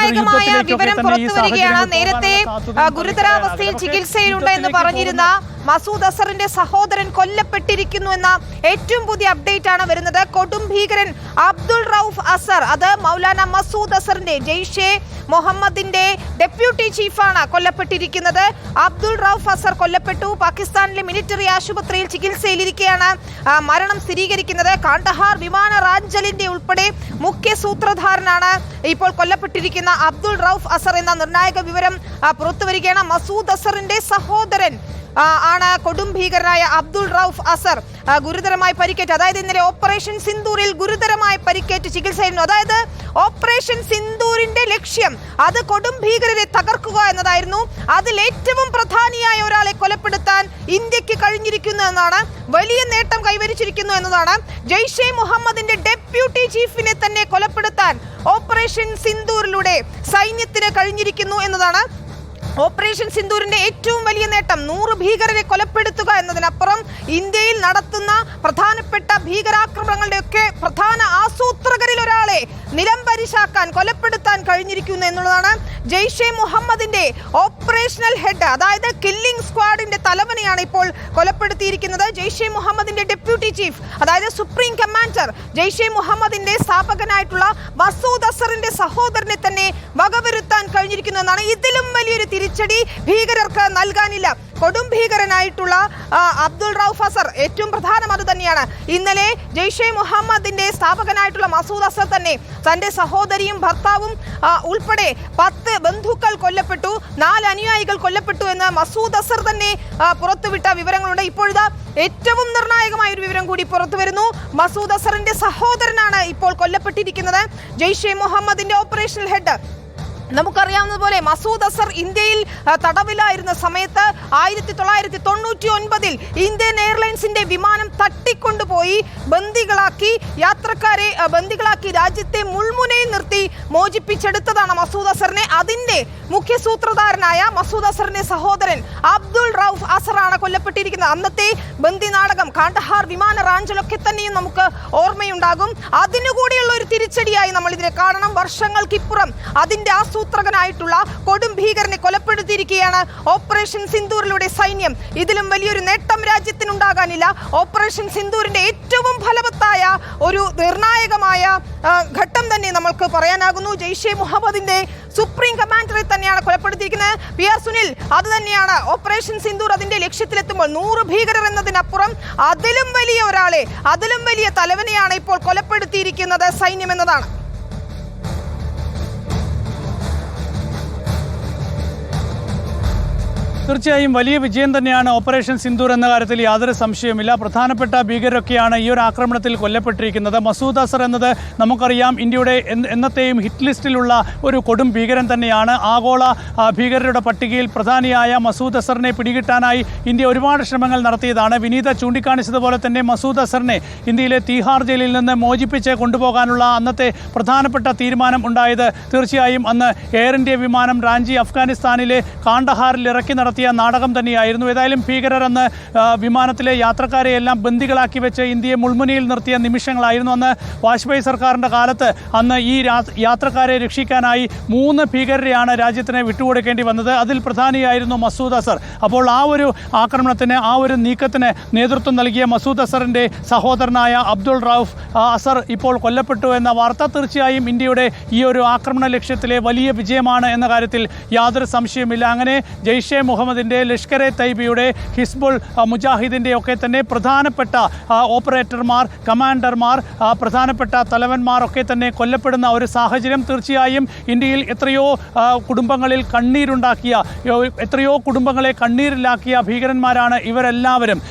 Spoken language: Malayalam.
നിർണായകമായ വിവരം പുറത്തുവരികയാണ്. നേരത്തെ ഗുരുതരാവസ്ഥയിൽ ചികിത്സയിലുണ്ട് എന്ന് പറഞ്ഞിരുന്ന മസൂദ് അസറിന്റെ സഹോദരൻ കൊല്ലപ്പെട്ടിരിക്കുന്നു എന്ന ഏറ്റവും പുതിയ അപ്ഡേറ്റ് ആണ് വരുന്നത്. കൊടും ഭീകരൻ അബ്ദുൾ റൌഫ് അസർ, അത് മൗലാന മസൂദ് അസറിന്റെ ജെയ്ഷെ മുഹമ്മദിന്റെ ഡെപ്യൂട്ടി ചീഫാണ് കൊല്ലപ്പെട്ടിരിക്കുന്നത്. അബ്ദുൾ റൌഫ് അസർ കൊല്ലപ്പെട്ടു. പാകിസ്ഥാനിലെ മിലിറ്ററി ആശുപത്രിയിൽ ചികിത്സയിലിരിക്കെയാണ് മരണം സ്ഥിരീകരിക്കുന്നത്. കാണ്ഡഹാർ വിമാനറാഞ്ചലിന്റെ ഉൾപ്പെടെ മുഖ്യ സൂത്രധാരനാണ് ഇപ്പോൾ കൊല്ലപ്പെട്ടിരിക്കുന്ന അബ്ദുൾ റൌഫ് അസർ എന്ന നിർണായക വിവരം പുറത്തുവരികയാണ്. മസൂദ് അസറിന്റെ സഹോദരൻ ആണ് കൊടും ഭീകരനായ അബ്ദുൾ റൌഫ് അസർ. ഗുരുതരമായി പരിക്കേറ്റ്, അതായത് ഇന്നലെ ഓപ്പറേഷൻ സിന്ദൂറിൽ ഗുരുതരമായി പരിക്കേറ്റ് ചികിത്സയായിരുന്നു. അതായത് ഓപ്പറേഷൻ സിന്ദൂറിന്റെ ലക്ഷ്യം അത് കൊടും ഭീകരരെ തകർക്കുക എന്നതായിരുന്നു. അതിൽ ഏറ്റവും പ്രധാനിയായ ഒരാളെ കൊലപ്പെടുത്താൻ ഇന്ത്യക്ക് കഴിഞ്ഞിരിക്കുന്നു എന്നാണ്, വലിയ നേട്ടം കൈവരിച്ചിരിക്കുന്നു എന്നതാണ്. ജെയ്ഷെ മുഹമ്മദിന്റെ ഡെപ്യൂട്ടി ചീഫിനെ തന്നെ കൊലപ്പെടുത്താൻ ഓപ്പറേഷൻ സിന്ദൂറിലൂടെ സൈന്യത്തിന് കഴിഞ്ഞിരിക്കുന്നു എന്നതാണ് ഓപ്പറേഷൻ സിന്ദൂരിന്റെ ഏറ്റവും വലിയ നേട്ടം. 100 ഭീകരരെ കൊലപ്പെടുത്തുക എന്നതിനപ്പുറം ഇന്ത്യയിൽ നടത്തുന്ന പ്രധാനപ്പെട്ട ഭീകരാക്രമണങ്ങളുടെയൊക്കെ പ്രധാന ആസൂത്രകരിൽ ഒരാളെ നിലംപരിശാക്കാൻ, കൊലപ്പെടുത്താൻ കഴിഞ്ഞിരിക്കുന്നു എന്നുള്ളതാണ്. ജെയ്ഷെ മുഹമ്മദിന്റെ ഓപ്പറേഷണൽ ഹെഡ്, അതായത് കില്ലിംഗ് സ്ക്വാഡിന്റെ തലവനെയാണ് ഇപ്പോൾ കൊലപ്പെടുത്തിയിരിക്കുന്നത്. ജെയ്ഷെ മുഹമ്മദിന്റെ ഡെപ്യൂട്ടി ചീഫ്, അതായത് സുപ്രീം കമാൻഡർ, ജെയ്ഷെ മുഹമ്മദിന്റെ സ്ഥാപകനായിട്ടുള്ള മസൂദ് അസറിന്റെ സഹോദരനെ തന്നെ വകവരുത്താൻ കഴിഞ്ഞിരിക്കുന്നു എന്നാണ്. ഇതിലും വലിയൊരു തിരിച്ചടി ഭീകരർക്ക് നൽകാനില്ല. കൊടും ഭീകരനായിട്ടുള്ള അബ്ദുൾ റൌഫ് അസർ, ഏറ്റവും പ്രധാനം അത് തന്നെയാണ്. ഇന്നലെ ജെയ്ഷെ മുഹമ്മദിന്റെ സ്ഥാപകനായിട്ടുള്ള മസൂദ് അസർ തന്നെ തന്റെ സഹോദരിയും ഭർത്താവും ഉൾപ്പെടെ 10 ബന്ധുക്കൾ കൊല്ലപ്പെട്ടു, 4 അനുയായികൾ കൊല്ലപ്പെട്ടു എന്ന് മസൂദ് അസർ തന്നെ പുറത്തുവിട്ട വിവരങ്ങളുണ്ട്. ഇപ്പോഴത്തെ ഏറ്റവും നിർണായകമായ ഒരു വിവരം കൂടി പുറത്തു വരുന്നു. മസൂദ് അസറിന്റെ സഹോദരനാണ് ഇപ്പോൾ കൊല്ലപ്പെട്ടിരിക്കുന്നത്. ജെയ്ഷെ മുഹമ്മദിന്റെ ഓപ്പറേഷണൽ ഹെഡ്. നമുക്കറിയാവുന്നതുപോലെ മസൂദ് അസർ ഇന്ത്യയിൽ തടവിലായിരുന്ന സമയത്ത് 1999 ഇന്ത്യൻ എയർലൈൻസിന്റെ വിമാനം തട്ടിക്കൊണ്ടുപോയി ബന്ദികളാക്കി രാജ്യത്തെ മുൾമുനയിൽ നിർത്തി മോചിപ്പിച്ചെടുത്തതാണ് മസൂദ് അസറിനെ. അതിന്റെ മുഖ്യ സൂത്രധാരനായ മസൂദ് അസറിന്റെ സഹോദരൻ അബ്ദുൾ റൌഫ് അസറാണ് കൊല്ലപ്പെട്ടിരിക്കുന്നത്. അന്നത്തെ ബന്ദി നാടകം, കാണ്ഡഹാർ വിമാന റാഞ്ചലൊക്കെ തന്നെയും നമുക്ക് ഓർമ്മയുണ്ടാകും. അതിനുകൂടിയുള്ള ഒരു തിരിച്ചടിയായി നമ്മൾ ഇതിനെ കാണണം. വർഷങ്ങൾക്കിപ്പുറം അതിന്റെ ആസൂത്രകനായിട്ടുള്ള കൊടും ഭീകരനെ കൊലപ്പെടുത്തിയിരിക്കുകയാണ് ഓപ്പറേഷൻ സിന്ദൂറിലൂടെ സൈന്യം. ഇതിലും വലിയൊരു നേട്ടം രാജ്യത്തിനുണ്ടാകാനില്ല. ഓപ്പറേഷൻ സിന്ദൂറിന്റെ ഏറ്റവും ഫലവത്തായ ഒരു നിർണായകമായ ഘട്ടം തന്നെ നമ്മൾക്ക് പറയാനാകുന്നു. ജെയ്ഷെ മുഹമ്മദിന്റെ സുപ്രീം കമാൻഡറെ തന്നെയാണ് കൊലപ്പെടുത്തിയിരിക്കുന്നത്. PR സുനിൽ, അത് തന്നെയാണ് ഓപ്പറേഷൻ സിന്ദൂർ അതിന്റെ ലക്ഷ്യത്തിലെത്തുമ്പോൾ 100 ഭീകരർ എന്നതിനപ്പുറം അതിലും വലിയ ഒരാളെ, അതിലും വലിയ തലവനെയാണ് ഇപ്പോൾ കൊലപ്പെടുത്തിയിരിക്കുന്നത് സൈന്യം എന്നതാണ്. തീർച്ചയായും വലിയ വിജയം തന്നെയാണ് ഓപ്പറേഷൻ സിന്ദൂർ എന്ന കാര്യത്തിൽ യാതൊരു സംശയവുമില്ല. പ്രധാനപ്പെട്ട ഭീകരരൊക്കെയാണ് ഈ ഒരു ആക്രമണത്തിൽ കൊല്ലപ്പെട്ടിരിക്കുന്നത്. മസൂദ് അസർ എന്നത് നമുക്കറിയാം ഇന്ത്യയുടെ എന്നത്തെയും ഹിറ്റ് ലിസ്റ്റിലുള്ള ഒരു കൊടും ഭീകരൻ തന്നെയാണ്. ആഗോള ഭീകരരുടെ പട്ടികയിൽ പ്രധാനിയായ മസൂദ് അസറിനെ പിടികിട്ടാനായി ഇന്ത്യ ഒരുപാട് ശ്രമങ്ങൾ നടത്തിയതാണ്. വിനീത ചൂണ്ടിക്കാണിച്ചതുപോലെ തന്നെ മസൂദ് അസറിനെ ഇന്ത്യയിലെ തീഹാർ ജയിലിൽ നിന്ന് മോചിപ്പിച്ച് കൊണ്ടുപോകാനുള്ള അന്നത്തെ പ്രധാനപ്പെട്ട തീരുമാനം ഉണ്ടായത് തീർച്ചയായും അന്ന് എയർ ഇന്ത്യ വിമാനം റാഞ്ചി അഫ്ഗാനിസ്ഥാനിലെ കാണ്ഡഹാറിൽ ഇറക്കി നടത്തിയ നാടകം തന്നെയായിരുന്നു. ഏതായാലും ഭീകരർ അന്ന് വിമാനത്തിലെ യാത്രക്കാരെയെല്ലാം ബന്ദികളാക്കി വെച്ച് ഇന്ത്യയെ മുൾമുനയിൽ നിർത്തിയ നിമിഷങ്ങളായിരുന്നു. അന്ന് വാജ്പേയി സർക്കാരിൻ്റെ കാലത്ത് അന്ന് ഈ യാത്രക്കാരെ രക്ഷിക്കാനായി 3 ഭീകരരെയാണ് രാജ്യത്തിന് വിട്ടുകൊടുക്കേണ്ടി വന്നത്. അതിൽ പ്രധാനിയായിരുന്നു മസൂദ് അസർ. അപ്പോൾ ആ ഒരു ആക്രമണത്തിന്, ആ ഒരു നീക്കത്തിന് നേതൃത്വം നൽകിയ മസൂദ് അസറിൻ്റെ സഹോദരനായ അബ്ദുൾ റൌഫ് അസർ ഇപ്പോൾ കൊല്ലപ്പെട്ടു എന്ന വാർത്ത തീർച്ചയായും ഇന്ത്യയുടെ ഈ ഒരു ആക്രമണ ലക്ഷ്യത്തിലെ വലിയ വിജയമാണ് എന്ന കാര്യത്തിൽ യാതൊരു സംശയവുമില്ല. അങ്ങനെ ജെയ്ഷെ മുഹമ്മദിൻ്റെ, ലഷ്കർ-എ തയ്ബയുടെ, ഹിസ്ബുൾ മുജാഹിദിൻ്റെ ഒക്കെ തന്നെ പ്രധാനപ്പെട്ട ഓപ്പറേറ്റർമാർ, കമാൻഡർമാർ, പ്രധാനപ്പെട്ട തലവന്മാർ ഒക്കെ തന്നെ കൊല്ലപ്പെടുന്ന ഒരു സാഹചര്യം തീർച്ചയായും ഇന്ത്യയിൽ എത്രയോ കുടുംബങ്ങളെ കണ്ണീരിലാക്കിയ ഭീകരന്മാരാണ് ഇവരെല്ലാവരും.